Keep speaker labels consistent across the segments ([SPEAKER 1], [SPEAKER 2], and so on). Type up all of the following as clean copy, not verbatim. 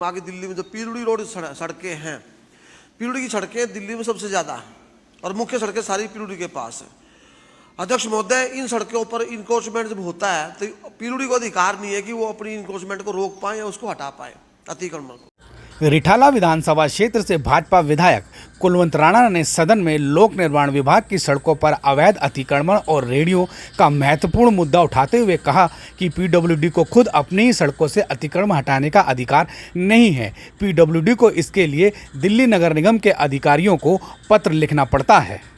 [SPEAKER 1] आगे दिल्ली में जो पीरूडी रोड सड़कें हैं, पीरूडी की सड़कें दिल्ली में सबसे ज़्यादा है और मुख्य सड़कें सारी पीरूडी के पास है। अध्यक्ष महोदय, इन सड़कों पर इंक्रोचमेंट जब होता है तो पीरूडी को अधिकार नहीं है कि वो अपनी इंक्रोचमेंट को रोक पाए या उसको हटा पाए अतिक्रमण को।
[SPEAKER 2] रिठाला विधानसभा क्षेत्र से भाजपा विधायक कुलवंत राणा ने सदन में लोक निर्माण विभाग की सड़कों पर अवैध अतिक्रमण और रेहड़ियों का महत्वपूर्ण मुद्दा उठाते हुए कहा कि पीडब्ल्यूडी को खुद अपनी ही सड़कों से अतिक्रमण हटाने का अधिकार नहीं है। पीडब्ल्यूडी को इसके लिए दिल्ली नगर निगम के अधिकारियों को पत्र लिखना पड़ता है।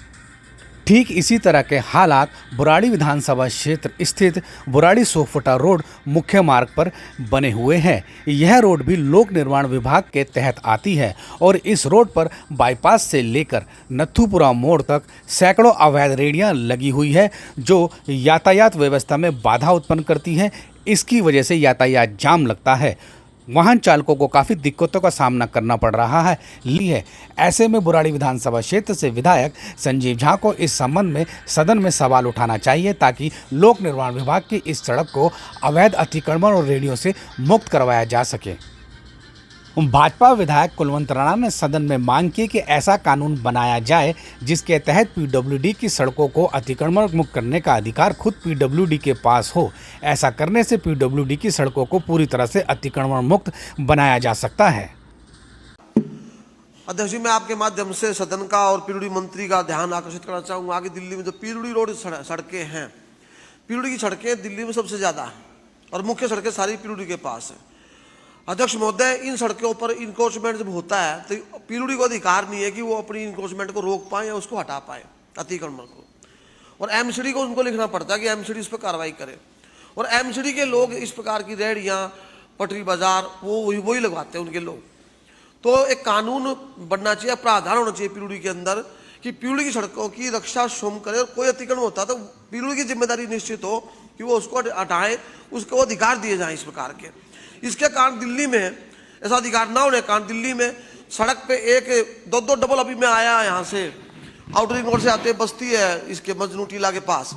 [SPEAKER 2] ठीक इसी तरह के हालात बुराड़ी विधानसभा क्षेत्र स्थित बुराड़ी सोफटा रोड मुख्य मार्ग पर बने हुए हैं। यह रोड भी लोक निर्माण विभाग के तहत आती है और इस रोड पर बाईपास से लेकर नथुपुरा मोड़ तक सैकड़ों अवैध रेहड़ियां लगी हुई है, जो यातायात व्यवस्था में बाधा उत्पन्न करती हैं। इसकी वजह से यातायात जाम लगता है, वाहन चालकों को काफ़ी दिक्कतों का सामना करना पड़ रहा है। ऐसे में बुराड़ी विधानसभा क्षेत्र से विधायक संजीव झा को इस संबंध में सदन में सवाल उठाना चाहिए ताकि लोक निर्माण विभाग की इस सड़क को अवैध अतिक्रमण और रेहड़ियों से मुक्त करवाया जा सके। भाजपा विधायक कुलवंत राणा ने सदन में मांग की कि ऐसा कानून बनाया जाए जिसके तहत पीडब्ल्यूडी की सड़कों को अतिक्रमण मुक्त करने का अधिकार खुद पीडब्ल्यूडी के पास हो। ऐसा करने से पीडब्ल्यूडी की सड़कों को पूरी तरह से अतिक्रमण मुक्त बनाया जा सकता है।
[SPEAKER 1] अध्यक्ष जी, मैं आपके माध्यम से सदन का और पीरूडी मंत्री का ध्यान आकर्षित करना चाहूँगा। आगे दिल्ली में जो पीरूडी रोड सड़कें हैं, पीरूडी की सड़कें दिल्ली में सबसे ज़्यादा है और मुख्य सड़कें सारी पीरूडी के पास है। अध्यक्ष महोदय, इन सड़कों पर इंक्रोचमेंट जब होता है तो पीरूडी को अधिकार नहीं है कि वो अपनी इंक्रोचमेंट को रोक पाए या उसको हटा पाए अतिक्रमण को, और एमसीडी को उनको लिखना पड़ता है कि एमसीडी इस पर कार्रवाई करे। और एमसीडी के लोग इस प्रकार की रेहड़ियाँ, पटरी बाजार वही लगवाते हैं उनके लोग। तो एक कानून बनना चाहिए, प्रावधान होना चाहिए पीरूडी के अंदर कि पीरूडी की सड़कों की रक्षा स्वयं करे और कोई अतिक्रमण होता तो पीरूडी की जिम्मेदारी निश्चित हो कि वो उसको हटाए, उसको अधिकार दिए जाएँ इस प्रकार के। इसके कारण दिल्ली में ऐसा अधिकार ना होने के कारण दिल्ली में सड़क पे एक दो डबल, अभी मैं आया यहाँ से आउटर रिंग रोड से आते बस्ती है इसके मजनू टीला के पास,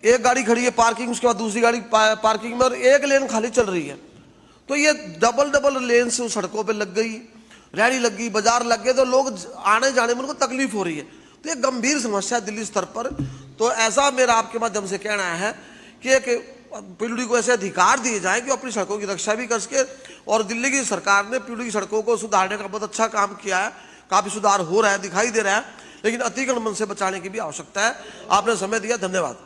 [SPEAKER 1] एक गाड़ी खड़ी है पार्किंग, उसके बाद दूसरी गाड़ी पार्किंग में और एक लेन खाली चल रही है। तो ये डबल लेन से सड़कों पे लग गई, रेहड़ी लग गई, बाजार लग गए, तो लोग आने जाने में उनको तकलीफ हो रही है। तो ये गंभीर समस्या है दिल्ली स्तर पर। तो ऐसा मेरा आपके माध्यम से कहना है कि एक पीरूडी को ऐसे अधिकार दिए जाए कि अपनी सड़कों की रक्षा भी कर सके। और दिल्ली की सरकार ने पीरूडी की सड़कों को सुधारने का बहुत अच्छा काम किया है, काफ़ी सुधार हो रहा है, दिखाई दे रहा है, लेकिन अतिक्रमण से बचाने की भी आवश्यकता है। आपने समय दिया, धन्यवाद।